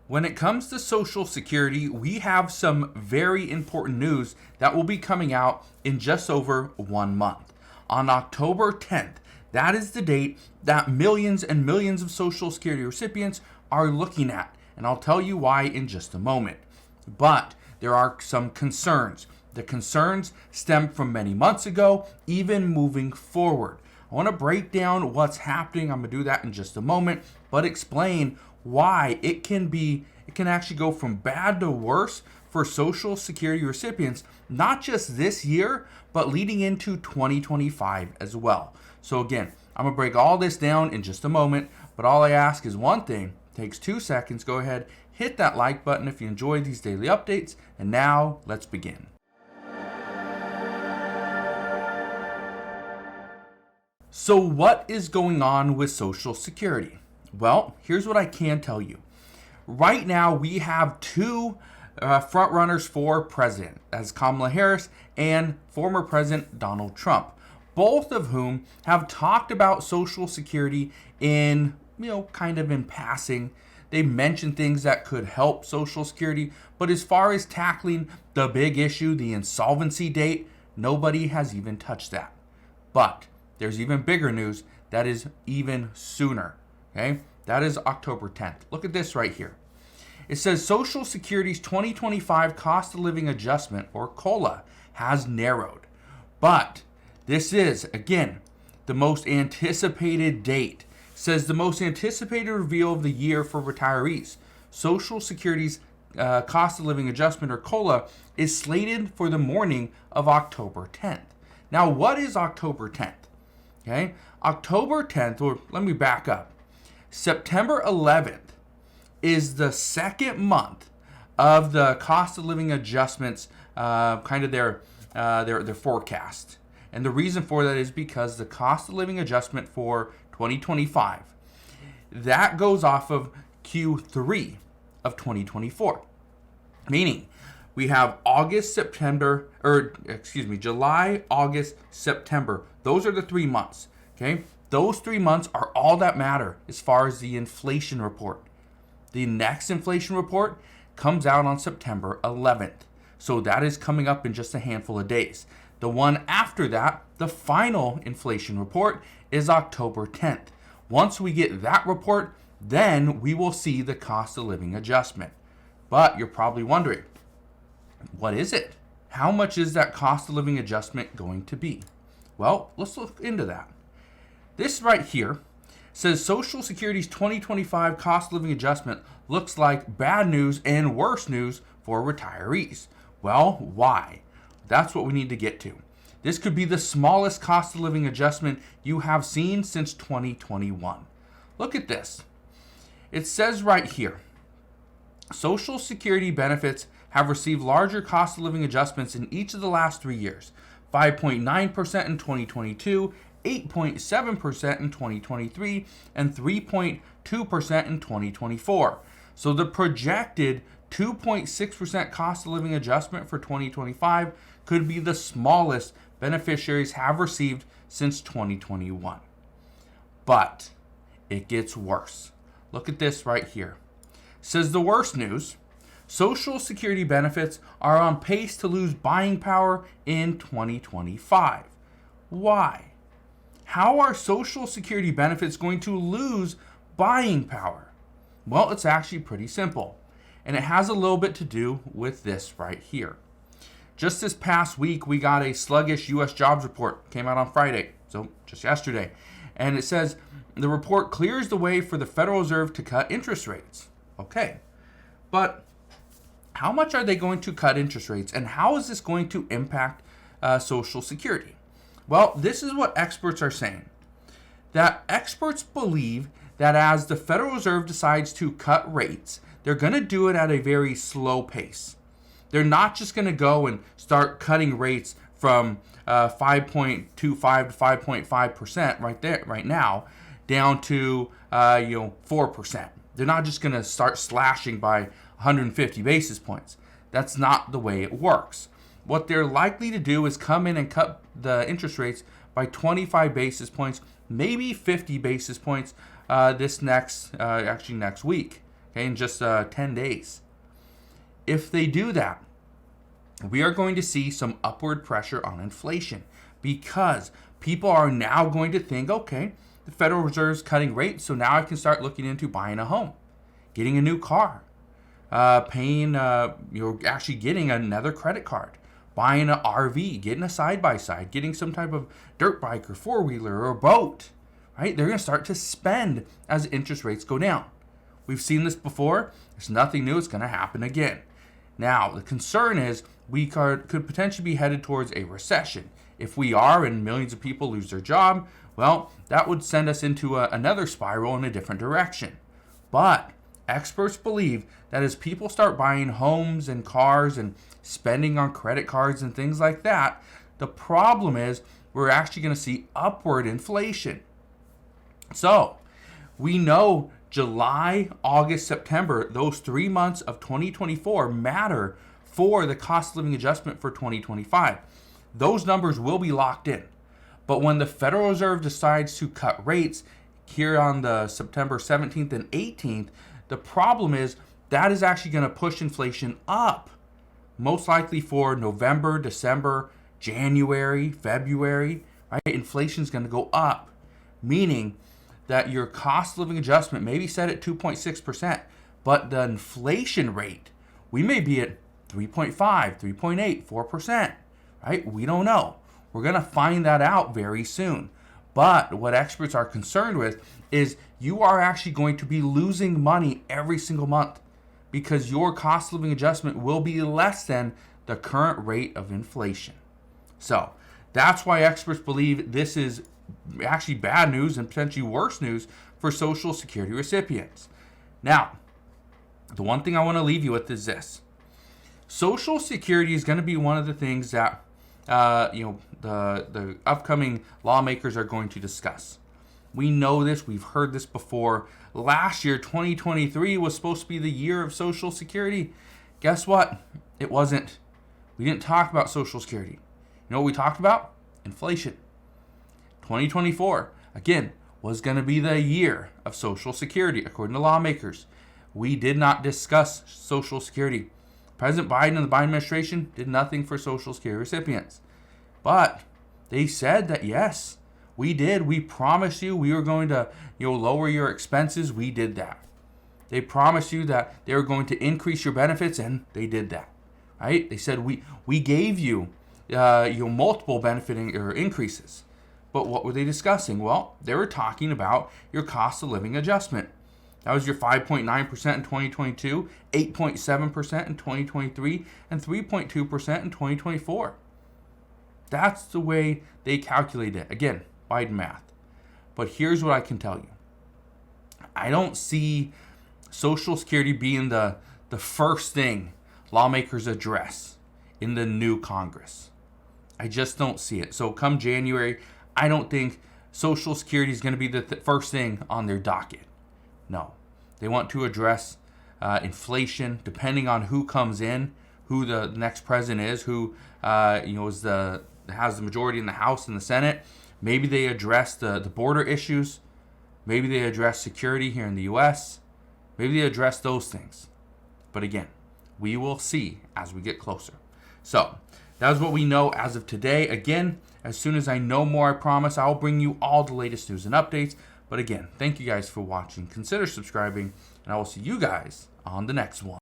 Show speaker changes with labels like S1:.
S1: When it comes to Social Security, we have some very important news that will be coming out in just over 1 month. On October 10th, that is the date that millions and millions of Social Security recipients are looking at, and I'll tell you why in just a moment. But there are some concerns. The concerns stem from many months ago, even moving forward. I want to break down what's happening. I'm going to do that in just a moment, but explain why it can actually go from bad to worse for Social Security recipients, not just this year, but leading into 2025 as well. So again, I'm going to break all this down in just a moment, but all I ask is one thing. It takes 2 seconds. Go ahead, hit that like button if you enjoy these daily updates, and now let's begin. So what is going on with Social Security? Well, here's what I can tell you. Right now, we have two front runners for president, as Kamala Harris and former President Donald Trump, both of whom have talked about Social Security in, kind of in passing. They mentioned things that could help Social Security, but as far as tackling the big issue, the insolvency date, nobody has even touched that. But there's even bigger news that is even sooner. Okay, that is October 10th. Look at this right here. It says Social Security's 2025 cost of living adjustment, or COLA, has narrowed. But this is, again, the most anticipated date. It says the most anticipated reveal of the year for retirees. Social Security's cost of living adjustment, or COLA, is slated for the morning of October 10th. Now, what is October 10th? Okay, October 10th, or let me back up. September 11th is the second month of the cost of living adjustments, kind of their forecast. And the reason for that is because the cost of living adjustment for 2025, that goes off of Q3 of 2024. Meaning, we have July, August, September. Those are the 3 months, okay? Those 3 months are all that matter as far as the inflation report. The next inflation report comes out on September 11th. So that is coming up in just a handful of days. The one after that, the final inflation report, is October 10th. Once we get that report, then we will see the cost of living adjustment. But you're probably wondering, what is it? How much is that cost of living adjustment going to be? Well, let's look into that. This right here says Social Security's 2025 cost of living adjustment looks like bad news and worse news for retirees. Well, why? That's what we need to get to. This could be the smallest cost of living adjustment you have seen since 2021. Look at this. It says right here, Social Security benefits have received larger cost of living adjustments in each of the last 3 years. 5.9% in 2022, 8.7% in 2023, and 3.2% in 2024. So the projected 2.6% cost of living adjustment for 2025 could be the smallest beneficiaries have received since 2021. But it gets worse. Look at this right here. It says the worst news, Social Security benefits are on pace to lose buying power in 2025. Why? How are Social Security benefits going to lose buying power? Well, it's actually pretty simple, and it has a little bit to do with this right here. Just this past week, we got a sluggish U.S. jobs report. Came out on Friday, so just yesterday. And it says the report clears the way for the Federal Reserve to cut interest rates. Okay, but how much are they going to cut interest rates, and how is this going to impact Social Security? Well, this is what experts are saying. That experts believe that as the Federal Reserve decides to cut rates, they're going to do it at a very slow pace. They're not just going to go and start cutting rates from 5.25 to 5.5% right now down to 4%. They're not just going to start slashing by 150 basis points. That's not the way it works. What they're likely to do is come in and cut the interest rates by 25 basis points, maybe 50 basis points next week. okay, in just 10 days. If they do that, we are going to see some upward pressure on inflation because people are now going to think, okay, the Federal Reserve's cutting rates, so now I can start looking into buying a home, getting a new car, paying, actually getting another credit card, buying an RV, getting a side-by-side, getting some type of dirt bike or four-wheeler or a boat, right? They're going to start to spend as interest rates go down. We've seen this before. There's nothing new. It's going to happen again. Now, the concern is we could potentially be headed towards a recession. If we are and millions of people lose their job, well, that would send us into another spiral in a different direction. But experts believe that as people start buying homes and cars and spending on credit cards and things like that, the problem is we're actually going to see upward inflation. So we know July, August, September, those 3 months of 2024 matter for the cost of living adjustment for 2025. Those numbers will be locked in. But when the Federal Reserve decides to cut rates here on the September 17th and 18th, the problem is that is actually going to push inflation up. Most likely for November, December, January, February, right? Inflation is going to go up, meaning that your cost of living adjustment may be set at 2.6%, but the inflation rate, we may be at 3.5, 3.8, 4%, right? We don't know. We're going to find that out very soon. But what experts are concerned with is you are actually going to be losing money every single month because your cost of living adjustment will be less than the current rate of inflation. So that's why experts believe this is actually bad news and potentially worse news for Social Security recipients. Now, the one thing I want to leave you with is this. Social Security is going to be one of the things that the upcoming lawmakers are going to discuss. We know this. We've heard this before. Last year, 2023, was supposed to be the year of Social Security. Guess what? It wasn't. We didn't talk about Social Security. You know what we talked about? Inflation. 2024, again, was going to be the year of Social Security, according to lawmakers. We did not discuss Social Security. President Biden and the Biden administration did nothing for Social Security recipients. But they said that, yes, we did. We promised you we were going to lower your expenses. We did that. They promised you that they were going to increase your benefits, and they did that. Right? They said we gave you multiple benefiting or increases. But what were they discussing? Well, they were talking about your cost of living adjustment. That was your 5.9% in 2022, 8.7% in 2023, and 3.2% in 2024. That's the way they calculate it. Again, Biden math. But here's what I can tell you. I don't see Social Security being the first thing lawmakers address in the new Congress. I just don't see it. So come January, I don't think Social Security is going to be the first thing on their docket. No. They want to address inflation, depending on who comes in, who the next president is, who has the majority in the House and the Senate. Maybe they address the border issues. Maybe they address security here in the U.S. Maybe they address those things. But again, we will see as we get closer. So that is what we know as of today. Again, as soon as I know more, I promise I'll bring you all the latest news and updates. But again, thank you guys for watching. Consider subscribing, and I will see you guys on the next one.